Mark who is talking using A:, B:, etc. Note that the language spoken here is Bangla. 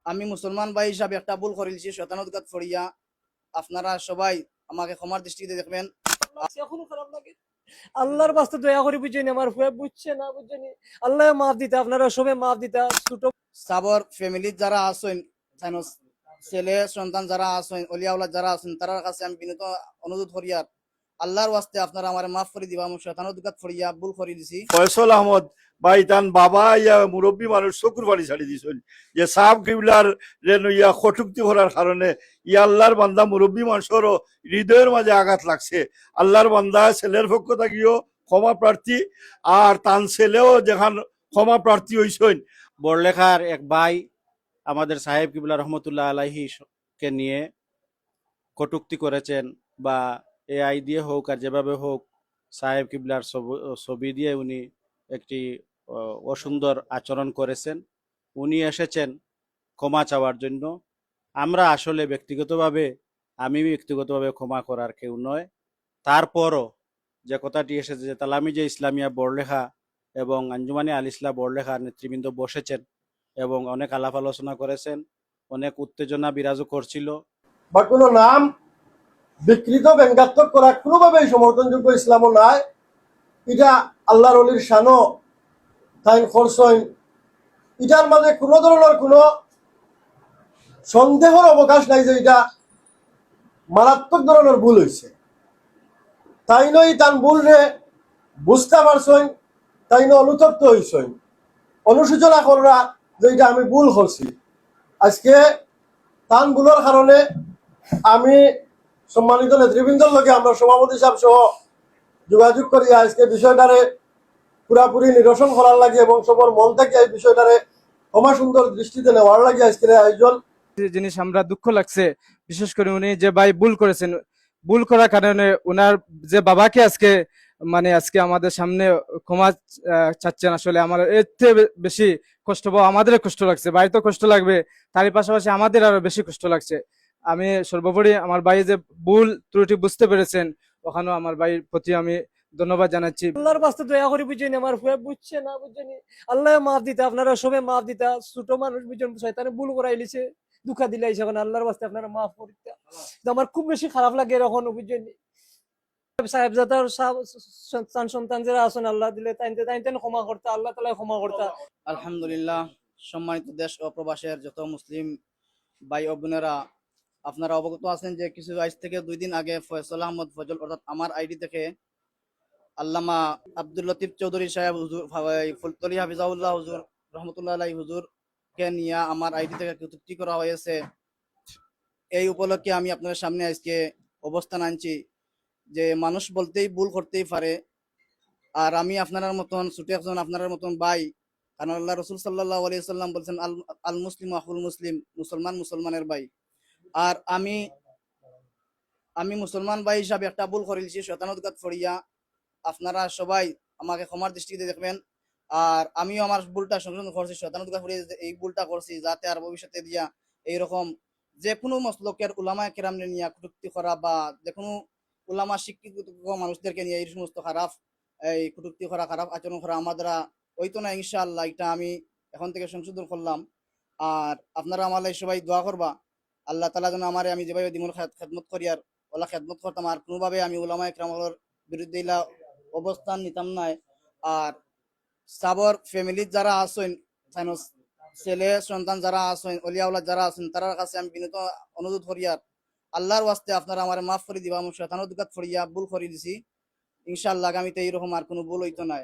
A: আমি মুসলমান ভাই হিসাবে একটা ভুল করেছি শয়তানুৎকাত ফড়িয়া। আপনারা সবাই আমাকে ক্ষমার দৃষ্টিতে দেখবেন।
B: এখনো খারাপ লাগে। আল্লাহর বাস্তে দয়া করে বুঝেনি, আমার ফুয়া বুঝছে না, বুঝছেনি। আল্লাহ মাফ দিতে, আপনারা সবাই মাফ দিতে। ছোট
A: সাবর ফ্যামিলি যারা আছেন, ছেলে সন্তান যারা আছেন, অলিয়াউলা যারা আছেন, তার কাছে আমি বিনীত অনুরোধ করি আর আল্লাহর ওয়াস্তে আপনারা আমার মাফ করে দিবা। আমি শয়তানুৎকাত ফড়িয়া ভুল করে দিছি।
C: ফয়সল আহমদ ভাই তান বাবা ইয়া মুরব্বী মানুষ চকুর পানি ছাড়ি দিয়েছেন যে সাব কিবলার রেন ইয়া কটুক্তি করার কারণে ইয়া আল্লাহর বান্দা মুরব্বী মানুষেরও হৃদয়ের মাঝে আঘাত লাগছে। আল্লাহর বান্দা ছেলের পক্ষ থাকিও ক্ষমা প্রার্থী, আর তান ছেলেও যেখান ক্ষমা প্রার্থী হইছেন।
D: বড়লেখার এক ভাই আমাদের সাহেব কিবলা রহমতুল্লাহ আলাইহি কে নিয়ে কটুক্তি করেছেন, বা এআই দিয়ে হোক আর যেভাবে হোক সাহেব কিবলার ছবি দিয়ে উনি একটি অসুন্দর আচরণ করেছেন। উনি এসেছেন ক্ষমা চাওয়ার জন্য। আমরা আসলে আমি ব্যক্তিগতভাবে ক্ষমা করার কেউ নয়। তারপরও যে কথাটি এসেছে যে তালামিজে ইসলামিয়া বড়লেখা এবং আঞ্জুমানে আল ইসলাম বড়লেখা নেতৃবৃন্দ বসেছেন এবং অনেক আলাপ আলোচনা করেছেন, অনেক উত্তেজনা বিরাজও করছিল।
E: বা কোনো নাম বিকৃত ব্যঙ্গাত্মক করা কোনোভাবেই সমর্থনযোগ্য ইসলামও নাই। এটা আল্লাহর অলির শানো তাইন খরচইন, এটার মাঝে কোনো ধরনের কোনো সন্দেহের অবকাশ নাই যে এটা মারাত্মক ধরনের ভুল হয়েছে। তাই নয় তার ভুল রে বুঝতে পারছই, তাই নয় অনুতপ্ত হয়েছই, অনুসূচনা করা যে এটা আমি ভুল করছি। আজকে তান ভুলের কারণে আমি সম্মানিত নেতৃবৃন্দর লগে আমরা সভাপতি সাহেব সহ যোগাযোগ করি আজকে বিষয়টারে পুরাপুরি নিরসন করার লাগে এবং সবার মন থেকে এই বিষয়টারে ক্ষমা সুন্দর দৃষ্টিতে নেওয়ার লাগে আজকের আয়োজন।
B: জিনিস আমরা দুঃখ লাগছে, বিশেষ করে উনি যে ভাই ভুল করেছেন, ভুল করার কারণে উনার যে বাবাকে আজকে আজকে আমাদের সামনে ক্ষমা চাচ্ছেন। আসলে আমার এর থেকে বেশি কষ্ট পাওয়া আমাদের কষ্ট লাগছে, ভাই তো কষ্ট লাগবে, তারই পাশাপাশি আমাদের আরো বেশি কষ্ট লাগছে। আমি সর্বোপরি আমার ভাই যে ভুল ত্রুটি বুঝতে পেরেছেন, ওখানেও আমার ভাইয়ের প্রতি আমি ধন্যবাদ জানাচ্ছি। আল্লাহর বাস্তে দয়া করে বুঝেনি, আমার ফুয়া বুঝছে না, বুঝছেনি। আল্লাহ মাফ দিতে, আপনারা সবাই মাফ দিতে। ছোট মানুষ বুঝছেন, শয়তানে ভুল করাই লিছে, দুঃখা দিলে এখন আল্লাহর বাস্তে আপনারা মাফ করতে। আমার খুব বেশি খারাপ লাগে এরকম, বুঝছেন। সাহেবজাদার সন্তান যারা আছেন, আল্লাহ দিলে তাইন ক্ষমা করতে, আল্লাহ তাআলা ক্ষমা করতে।
A: আলহামদুলিল্লাহ। সম্মানিত দেশ ও প্রবাসের যত মুসলিম ভাই ও বোনেরা, আপনারা অবগত আছেন যে কিছু আজ থেকে 2 দিন আগে ফয়সল আহমদ ফজল অর্থাৎ আমার আইডি থেকে আল্লামা আব্দুল লতিফ চৌধুরী সাহেব হুজুর ফুলতলি হাফিজাউল্লাহ হুজুর রহমতুল্লাহ আলাই হুজুর কে নিয়ে আমার আইডি থেকে কটূক্তি করা হয়েছে। এই উপলক্ষে আমি আপনাদের সামনে আজকে অবস্থান আনছি যে মানুষ বলতেই ভুল করতেই পারে। আর আমি আপনার মতন ছোট একজন আপনার মতন ভাই, কারণ আল্লাহ রসুল সাল্লাল্লাহু আলাইহি সাল্লাম বলছেন আল আল মুসলিম আখুল মুসলিম, মুসলমান মুসলমানের ভাই। আর আমি মুসলমান ভাই হিসাবে একটা ভুল করেছি শয়তানুৎকাত ফড়িয়া। আপনারা সবাই আমাকে ক্ষমার দৃষ্টিতে দেখবেন। আর আমিও আমার ভুলটা সংশোধন করছি, শয়তানুৎকাত ফড়িয়া এই ভুলটা করছি যাতে আর ভবিষ্যতে দিয়া এইরকম যে কোনো মসলকের উলামা কেরামনে নিয়ে কটূক্তি করা বা যে কোনো উলামা শিক্ষিত মানুষদেরকে নিয়ে এই সমস্ত খারাপ এই কটূক্তি করা, খারাপ আচরণ করা আমার দ্বারা হইতো না ইনশাআল্লাহ। এটা আমি এখন থেকে সংশোধন করলাম। আর আপনারা আমার সবাই দোয়া করবা আল্লাহ তাআলা যেন আমারে আমি যেভাবে দিমুল খেদমত করি আর ওলা খেদমত করতাম আর কোনোভাবে আমি উলামা ইকরামের বিরুদ্ধে ইলা অবস্থান নিতাম না। আর সাবর ফ্যামিলি যারা আছেন, ছেলে সন্তান যারা আছেন, অলিয়াউলা যারা আছেন, তার কাছে আমি বিনীত অনুরোধ করি আর আল্লাহর ওয়াস্তে আপনারা আমার মাফ করে দিবা। আমি শয়তানুৎকাত ফড়িয়া ভুল করে দিছি। ইনশাআল্লাহ আগামীতে এইরকম আর কোনো ভুল হইতো না।